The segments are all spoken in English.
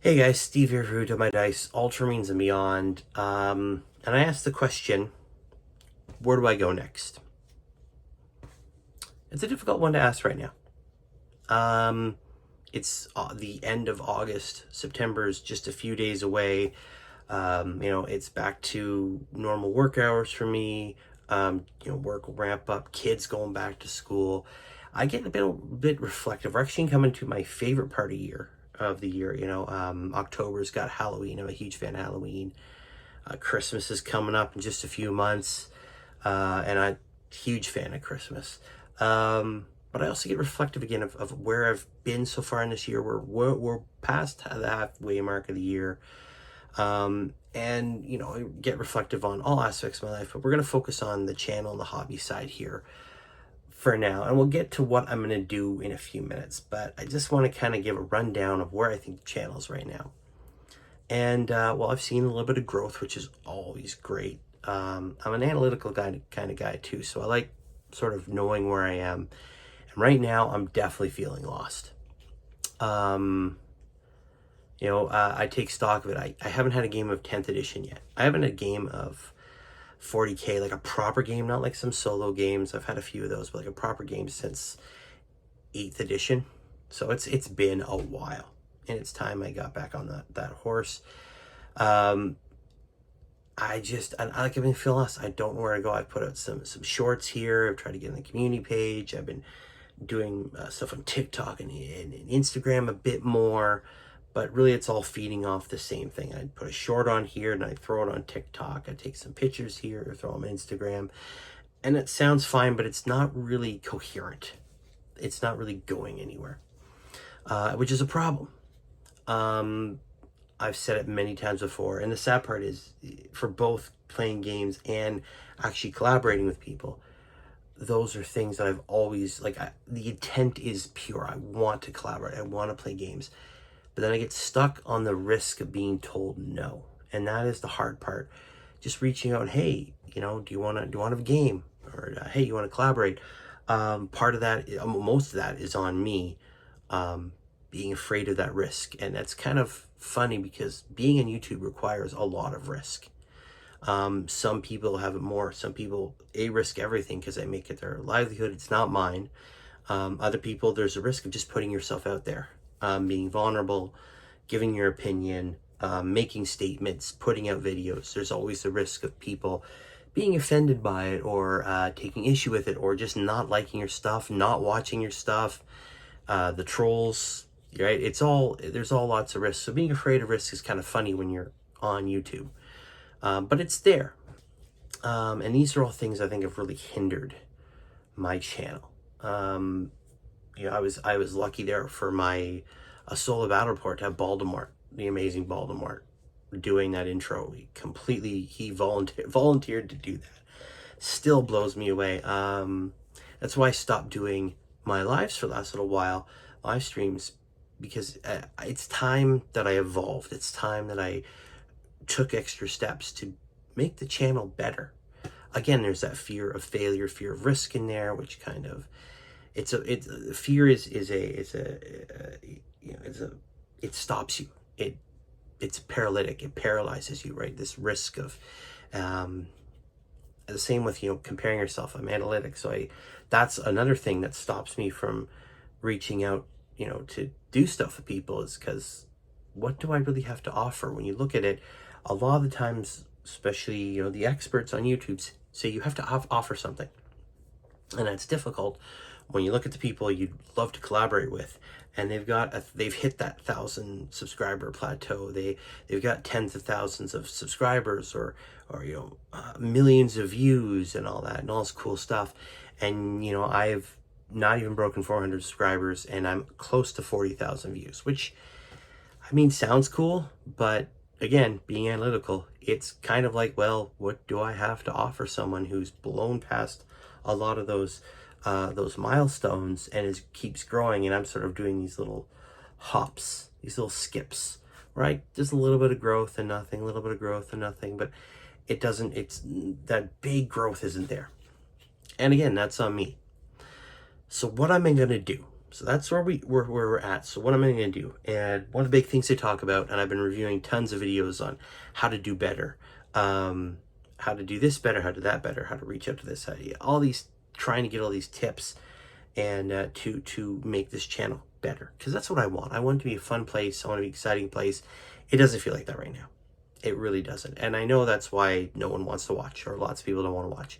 Hey guys, Steve here for Who My Dice, Ultramarines and Beyond. And I asked the question, where do I go next? It's a difficult one to ask right now. It's the end of August. September is just a few days away. It's back to normal work hours for me. Work will ramp up, kids going back to school. I get a bit reflective. We're actually coming to my favorite part of the year. October's got Halloween. I'm a huge fan of Halloween. Christmas is coming up in just a few months, and I'm a huge fan of Christmas. But I also get reflective again of where I've been so far in this year. We're past the halfway mark of the year, and I get reflective on all aspects of my life. But we're gonna focus on the channel and the hobby side here for now, and we'll get to what I'm gonna do in a few minutes. But I just want to kind of give a rundown of where I think the channel is right now. And I've seen a little bit of growth, which is always great. I'm an analytical kind of guy too, so I like sort of knowing where I am. And right now, I'm definitely feeling lost. I take stock of it. I haven't had a game of 10th edition yet. I haven't had a game of 40K, like a proper game, not like some solo games. I've had a few of those, but like a proper game since 8th edition. So it's been a while. And it's time I got back on that horse. I like I've been feeling lost. I don't know where to go. I've put out some shorts here. I've tried to get on the community page. I've been doing stuff on TikTok and Instagram a bit more, but really it's all feeding off the same thing. I'd put a short on here and I throw it on TikTok. I take some pictures here or throw them on Instagram, and it sounds fine, but it's not really coherent. It's not really going anywhere, which is a problem. I've said it many times before, and the sad part is, for both playing games and actually collaborating with people, those are things that I've always, the intent is pure. I want to collaborate. I want to play games. But then I get stuck on the risk of being told no. And that is the hard part. Just reaching out, hey, do you want to have a game? Or, hey, you want to collaborate? Part of that, most of that is on me. Being afraid of that risk. And that's kind of funny because being on YouTube requires a lot of risk. Some people have it more. Some people, risk everything because they make it their livelihood. It's not mine. Other people, there's a risk of just putting yourself out there, being vulnerable, giving your opinion, making statements, putting out videos. There's always the risk of people being offended by it, or taking issue with it, or just not liking your stuff, not watching your stuff, the trolls, right? There's all lots of risks. So being afraid of risk is kind of funny when you're on YouTube. But it's there. And these are all things I think have really hindered my channel. I was lucky there for my solo battle report to have Voldemort, the amazing Voldemort, doing that intro. He volunteered to do that. Still blows me away. That's why I stopped doing my lives for the last little while, live streams, because it's time that I evolved. It's time that I took extra steps to make the channel better. Again, there's that fear of failure, fear of risk in there, which kind of, fear it stops you. It's paralytic. It paralyzes you, right? This risk of, the same with, comparing yourself. I'm analytic. So that's another thing that stops me from reaching out, to do stuff with people, is because what do I really have to offer? When you look at it, a lot of the times, especially, the experts on YouTube say you have to offer something. And that's difficult when you look at the people you'd love to collaborate with, and they've hit that 1,000 subscriber plateau. They've got tens of thousands of subscribers, or millions of views and all that, and all this cool stuff. And, I've not even broken 400 subscribers, and I'm close to 40,000 views, which, sounds cool, but again, being analytical, it's kind of like, well, what do I have to offer someone who's blown past a lot of those milestones and keeps growing, and I'm sort of doing these little hops, these little skips, right? Just a little bit of growth and nothing, a little bit of growth and nothing, but that big growth isn't there. And again, that's on me. So what am I going to do? So that's where we're at. So what am I going to do? And one of the big things they talk about, and I've been reviewing tons of videos on how to do better, how to do this better, how to do that better, how to reach out to this, all these, trying to get all these tips and to make this channel better, because that's what I want. I want it to be a fun place. I want it to be an exciting place. It doesn't feel like that right now. It really doesn't. And I know that's why no one wants to watch, or lots of people don't want to watch.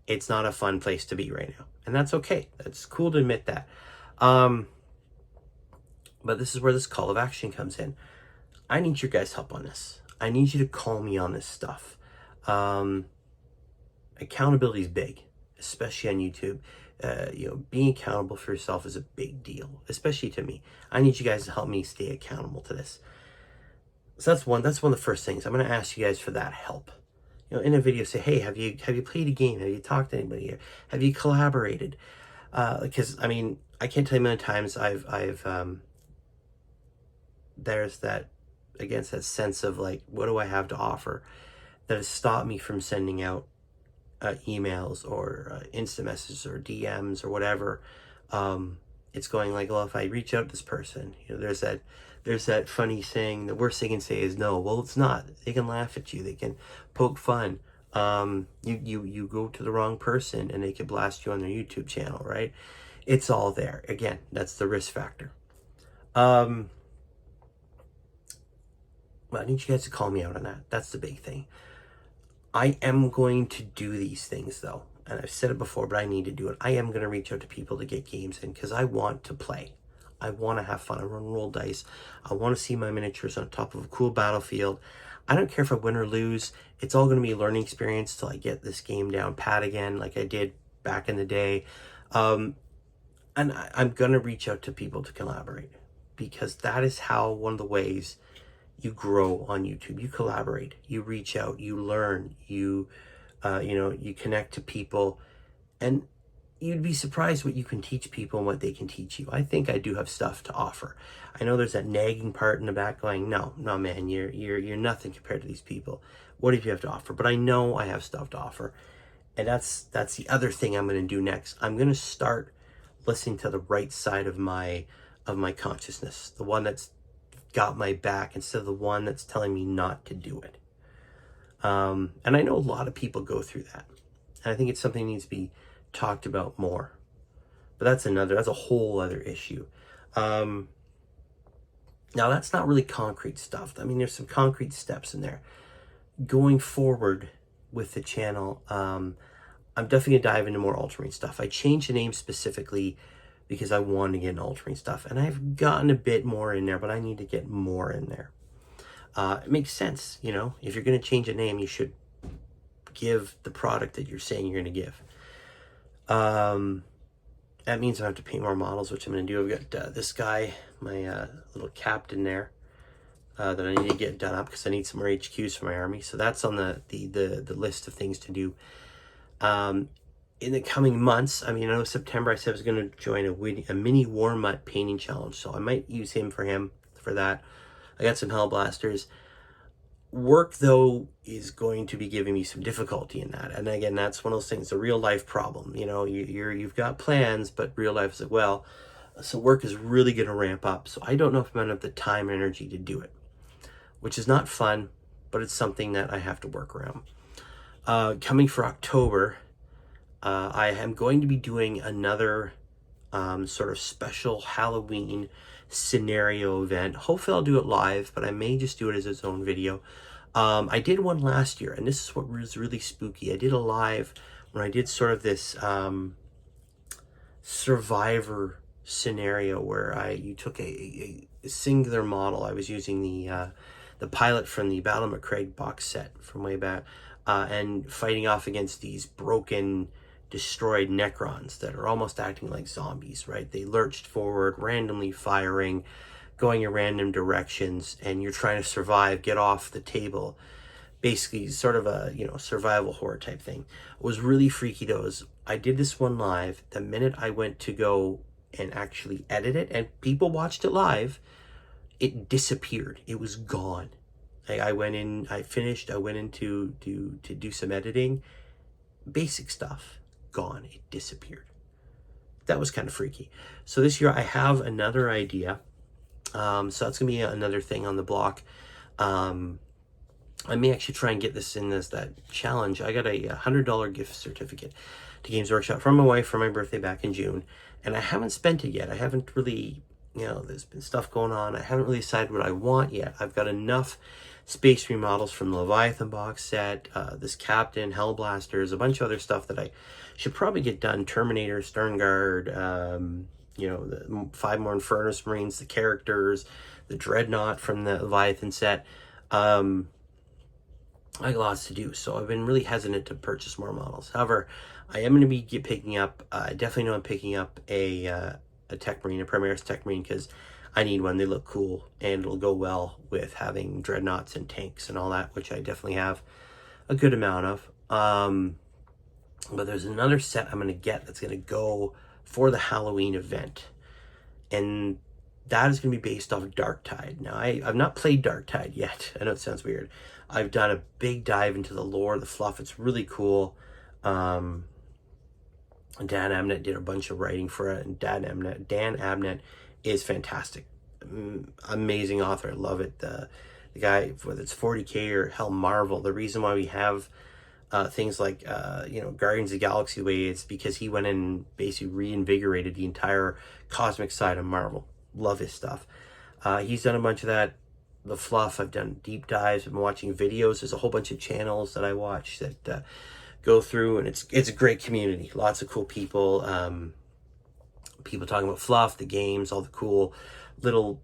It's not a fun place to be right now. And that's okay. That's cool to admit that. But this is where this call of action comes in. I need your guys' help on this. I need you to call me on this stuff. Accountability is big, especially on YouTube. Being accountable for yourself is a big deal, especially to me. I need you guys to help me stay accountable to this. So that's one of the first things. I'm going to ask you guys for that help. In a video, say, hey, have you played a game? Have you talked to anybody? Have you collaborated? Because I mean, I can't tell you how many times I've there's that, against that sense of like, what do I have to offer, that has stopped me from sending out emails or instant messages or DMs or whatever. It's going like, well, if I reach out to this person, there's that funny saying, the worst they can say is no. Well, it's not. They can laugh at you. They can poke fun. You go to the wrong person and they could blast you on their YouTube channel, right? It's all there. Again, that's the risk factor. Well, I need you guys to call me out on that. That's the big thing. I am going to do these things though. And I've said it before, but I need to do it. I am going to reach out to people to get games in because I want to play. I want to have fun. I want to roll dice. I want to see my miniatures on top of a cool battlefield. I don't care if I win or lose. It's all going to be a learning experience till I get this game down pat again, like I did back in the day. And I'm going to reach out to people to collaborate, because that is how, one of the ways you grow on YouTube. You collaborate, you reach out, you learn, you connect to people, and you'd be surprised what you can teach people and what they can teach you. I think I do have stuff to offer. I know there's that nagging part in the back going, no, man, you're nothing compared to these people. What do you have to offer? But I know I have stuff to offer. And that's the other thing I'm going to do next. I'm going to start listening to the right side of my consciousness, the one that's got my back instead of the one that's telling me not to do it. And I know a lot of people go through that. And I think it's something that needs to be talked about more. But that's a whole other issue. Now that's not really concrete stuff. I mean, there's some concrete steps in there. Going forward with the channel, I'm definitely gonna dive into more Ultramarine stuff. I changed the name specifically because I wanted to get into Ultramarine stuff, and I've gotten a bit more in there, but I need to get more in there. It makes sense, if you're gonna change a name, you should give the product that you're saying you're gonna give. That means I have to paint more models, which I'm gonna do. I've got this guy, my little captain there, that I need to get done up because I need some more HQs for my army. So that's on the list of things to do. In the coming months, I know September I said I was going to join a mini War Mutt painting challenge, so I might use him for that. I got some Hellblasters. Work, though, is going to be giving me some difficulty in that. And again, that's one of those things, a real life problem. You've got plans, but real life is like, well, so work is really going to ramp up. So I don't know if I'm going to have the time and energy to do it, which is not fun, but it's something that I have to work around. Coming for October, I am going to be doing another sort of special Halloween scenario event. Hopefully I'll do it live, but I may just do it as its own video. I did one last year, and this is what was really spooky. I did a live when I did sort of this survivor scenario where you took a singular model. I was using the pilot from the Battle of McCraig box set from way back, and fighting off against these broken, destroyed Necrons that are almost acting like zombies, right? They lurched forward, randomly firing, going in random directions, and you're trying to survive, get off the table. Basically, sort of a survival horror type thing. It was really freaky though. I did this one live. The minute I went to go and actually edit it, and people watched it live, it disappeared. It was gone. I went in, I finished, I went in to do some editing. Basic stuff, gone. It disappeared. that was kind of freaky. So this year I have another idea. So that's gonna be another thing on the block. I may actually try and get this in that challenge. I got a $100 gift certificate to Games Workshop from my wife for my birthday back in June, and I haven't spent it yet. I haven't really, there's been stuff going on. I haven't really decided what I want yet. I've got enough Space Marine models from the Leviathan box set, this Captain, Hellblasters, a bunch of other stuff that I should probably get done. Terminator, Sternguard, the 5 more Infernus Marines, the characters, the Dreadnought from the Leviathan set. I got lots to do, so I've been really hesitant to purchase more models. However, I am going to be picking up, I definitely know I'm picking up a Tech Marine, a Primaris Tech Marine, because I need one. They look cool, and it'll go well with having dreadnoughts and tanks and all that, which I definitely have a good amount of. But there's another set I'm going to get that's going to go for the Halloween event, and that is going to be based off of Darktide. Now, I've not played Darktide yet. I know it sounds weird. I've done a big dive into the lore, the fluff. It's really cool. Dan Abnett did a bunch of writing for it, and Dan Abnett is fantastic. Amazing author. I love it. The guy, whether it's 40K or hell Marvel, the reason why we have things like Guardians of the Galaxy way is because he went in and basically reinvigorated the entire cosmic side of Marvel. Love his stuff. He's done a bunch of that. The fluff, I've done deep dives. I've been watching videos. There's a whole bunch of channels that I watch that go through, and it's a great community. Lots of cool people. People talking about fluff, the games, all the cool little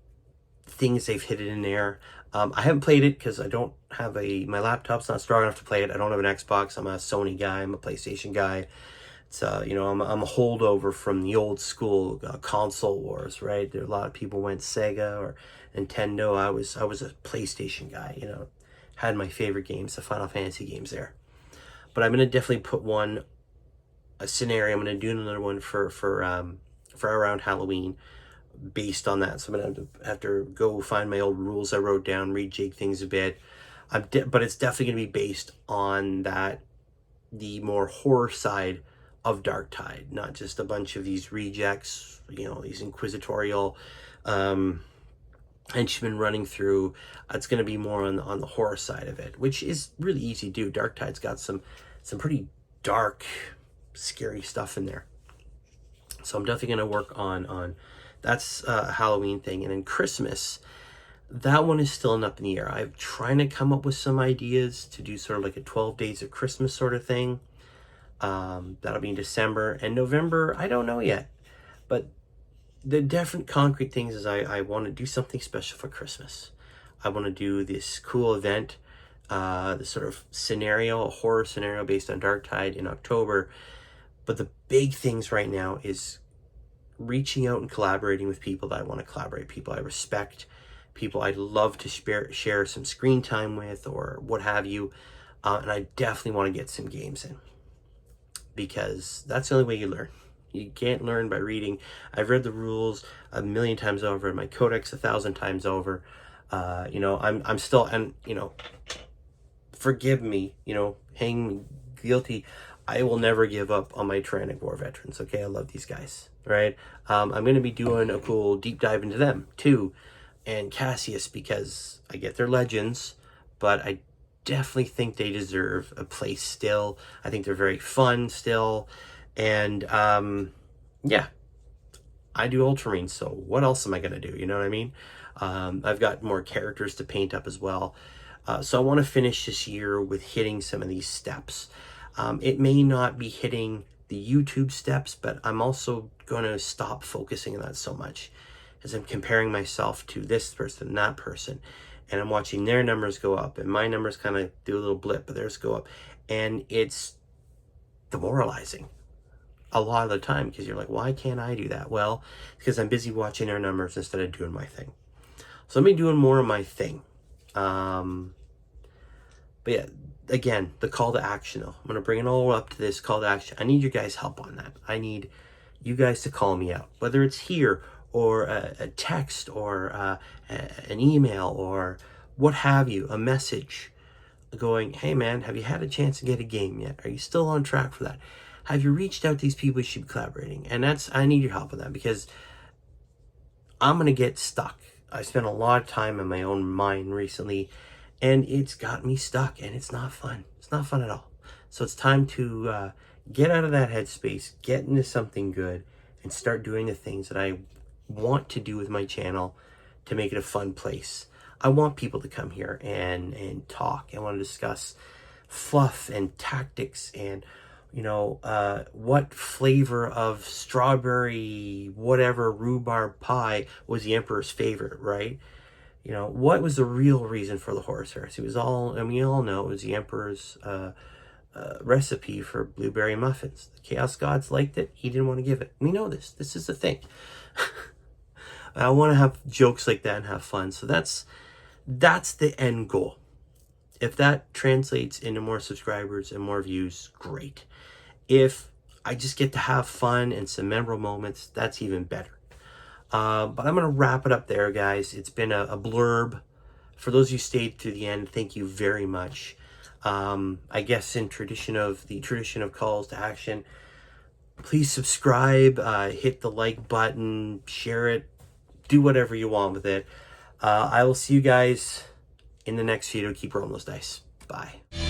things they've hidden in there. I haven't played it because I don't have my laptop's not strong enough to play it. I don't have an Xbox. I'm a Sony guy. I'm a PlayStation guy. It's I'm a holdover from the old school console wars, right? There a lot of people went Sega or Nintendo. I was a PlayStation guy. Had my favorite games, the Final Fantasy games there. But I'm gonna definitely put a scenario. I'm gonna do another one for around Halloween, based on that. So I'm gonna have to go find my old rules I wrote down, rejig things a bit. But it's definitely gonna be based on the more horror side of Darktide, not just a bunch of these rejects, these inquisitorial henchmen running through. It's going to be more on the horror side of it, which is really easy to do. Darktide's got some pretty dark, scary stuff in there. So I'm definitely going to work on that's a Halloween thing. And then Christmas, that one is still up in the air. I'm trying to come up with some ideas to do sort of like a 12 days of Christmas sort of thing. That'll be in December. And November, I don't know yet, but the different concrete things is I want to do something special for Christmas. I want to do this cool event, this sort of scenario, a horror scenario based on Darktide in October. But the big things right now is reaching out and collaborating with people that I want to collaborate, people I respect, people I'd love to share some screen time with or what have you. And I definitely want to get some games in, because that's the only way you learn. You can't learn by reading. I've read the rules a million times over, my codex 1,000 times over. I'm still, and forgive me, hang me guilty. I will never give up on my Tyrannic War veterans. Okay, I love these guys, right? I'm going to be doing a cool deep dive into them too, and Cassius, because I get their legends, but I definitely think they deserve a place still. I think they're very fun still. And yeah, I do Ultramarines, so what else am I going to do? You know what I mean? I've got more characters to paint up as well. So I want to finish this year with hitting some of these steps. It may not be hitting the YouTube steps, but I'm also going to stop focusing on that so much, as I'm comparing myself to this person and that person. And I'm watching their numbers go up, and my numbers kind of do a little blip, but theirs go up. And it's demoralizing a lot of the time, because you're like, why can't I do that? Well, because I'm busy watching their numbers instead of doing my thing. So I'm going to be doing more of my thing. But yeah, again, the call to action though. I'm going to bring it all up to this call to action. I need your guys' help on that. I need you guys to call me out, whether it's here or a text or an email or what have you, a message going, hey man, have you had a chance to get a game yet? Are you still on track for that? have you reached out to these people you should be collaborating? And I need your help with that, because I'm going to get stuck. I spent a lot of time in my own mind recently, and it's got me stuck, and it's not fun. It's not fun at all. So it's time to get out of that headspace, get into something good, and start doing the things that I want to do with my channel to make it a fun place. I want people to come here and talk. I want to discuss fluff and tactics and, you know, what flavor of strawberry, whatever, rhubarb pie was the emperor's favorite, right? You know, what was the real reason for the horse heresy? It was all, and we all know it was the emperor's recipe for blueberry muffins. The Chaos Gods liked it. He didn't want to give it. We know this. This is the thing. I want to have jokes like that and have fun. So that's the end goal. If that translates into more subscribers and more views, great. If I just get to have fun and some memorable moments, that's even better. But I'm going to wrap it up there, guys. It's been a blurb. For those who stayed through the end, thank you very much. I guess in tradition of calls to action, please subscribe, hit the like button, share it, do whatever you want with it. I will see you guys in the next video. Keep rolling those dice. Bye.